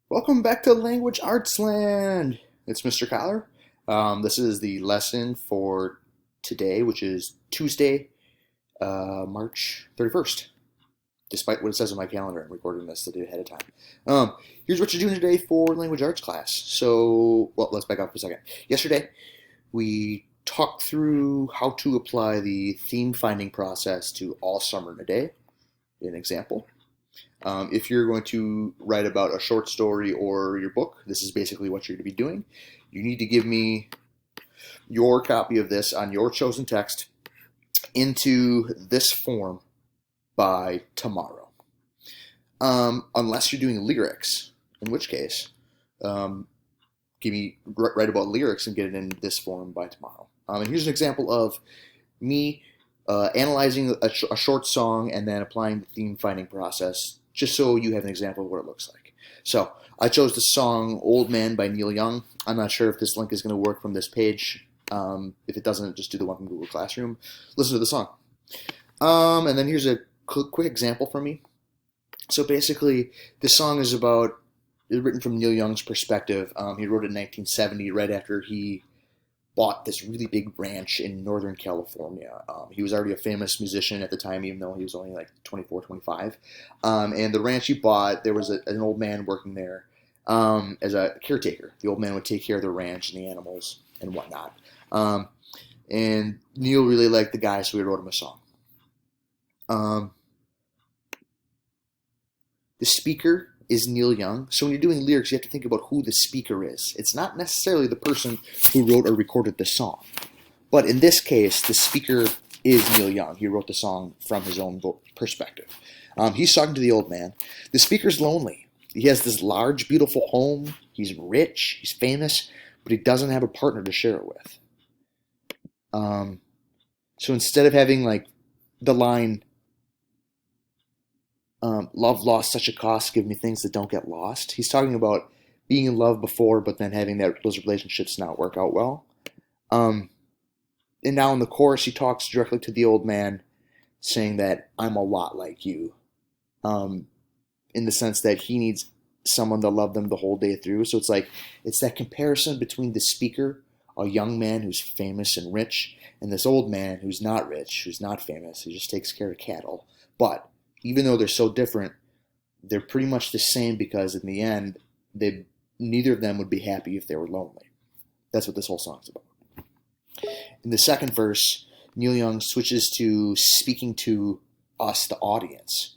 Welcome back to Language Arts Land. It's Mr. Collar. This is the lesson for today, which is Tuesday, March 31st. Despite what it says on my calendar, I'm recording this the day ahead of time. Um, Here's what you're doing today for language arts class. Let's back up for a second. Yesterday, we talked through how to apply the theme finding process to All Summer in a Day, an example. If you're going to write about a short story or your book, this is basically what you're going to be doing. You need to give me your copy of this on your chosen text into this form by tomorrow. Unless you're doing lyrics, in which case, write about lyrics and get it in this form by tomorrow. And here's an example of me analyzing a short song and then applying the theme finding process, just so you have an example of what it looks like. So I chose the song Old Man by Neil Young. I'm not sure if this link is going to work from this page. If it doesn't, just do the one from Google Classroom. Listen to the song. And then here's a quick example from me. So basically, this song is written from Neil Young's perspective. He wrote it in 1970, right after he bought this really big ranch in Northern California. He was already a famous musician at the time, even though he was only like 24, 25. And the ranch he bought, there was an old man working there as a caretaker. The old man would take care of the ranch and the animals and whatnot. And Neil really liked the guy, so he wrote him a song. The speaker is Neil Young. So when you're doing lyrics, you have to think about who the speaker is. It's not necessarily the person who wrote or recorded the song. But in this case, the speaker is Neil Young. He wrote the song from his own perspective. He's talking to the old man. The speaker's lonely. He has this large, beautiful home. He's rich. He's famous. But he doesn't have a partner to share it with. So instead of having like the line, love lost such a cost, give me things that don't get lost. He's talking about being in love before, but then having those relationships not work out well. And now in the chorus, he talks directly to the old man, saying that I'm a lot like you, in the sense that he needs someone to love them the whole day through. So it's that comparison between the speaker, a young man who's famous and rich, and this old man who's not rich, who's not famous, who just takes care of cattle. But even though they're so different, they're pretty much the same, because in the end, neither of them would be happy if they were lonely. That's what this whole song's about. In the second verse, Neil Young switches to speaking to us, the audience.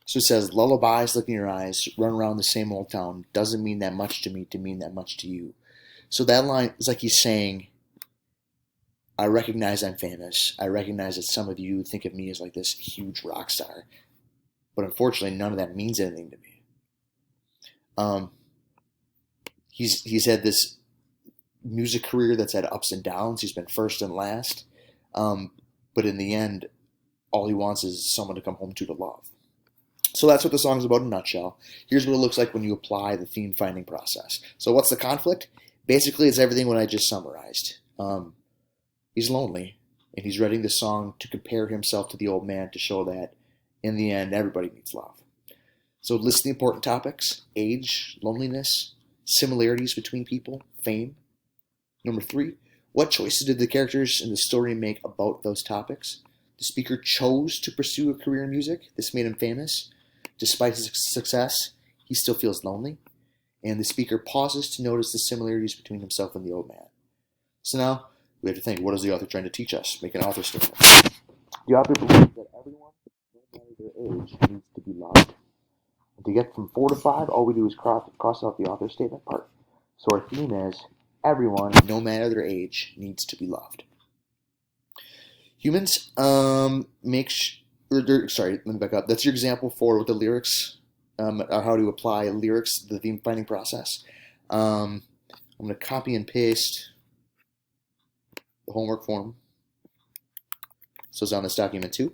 So it says, lullabies look in your eyes, run around the same old town, doesn't mean that much to me to mean that much to you. So that line is like he's saying, I recognize I'm famous. I recognize that some of you think of me as like this huge rock star. But unfortunately, none of that means anything to me. He's had this music career that's had ups and downs. He's been first and last. But in the end, all he wants is someone to come home to love. So that's what the song's about in a nutshell. Here's what it looks like when you apply the theme finding process. So what's the conflict? Basically, it's everything what I just summarized. He's lonely, and he's writing this song to compare himself to the old man to show that, in the end, everybody needs love. So list the important topics: age, loneliness, similarities between people, fame. Number 3, what choices did the characters in the story make about those topics? The speaker chose to pursue a career in music. This made him famous. Despite his success, he still feels lonely. And the speaker pauses to notice the similarities between himself and the old man. So now, we have to think, what is the author trying to teach us? Make an author statement. The author believes that everyone, no matter their age, needs to be loved. And to get from 4 to 5, all we do is cross out the author statement part. So our theme is, everyone, no matter their age, needs to be loved. Humans, let me back up. That's your example for what the lyrics, or how to apply lyrics to the theme finding process. I'm going to copy and paste the homework form. So it's on this document too.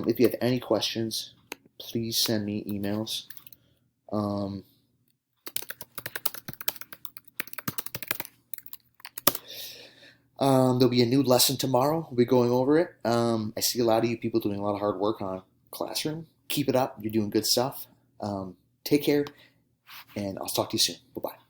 If you have any questions, please send me emails. There'll be a new lesson tomorrow. We'll be going over it. I see a lot of you people doing a lot of hard work on Classroom. Keep it up. You're doing good stuff. Take care, and I'll talk to you soon. Bye-bye.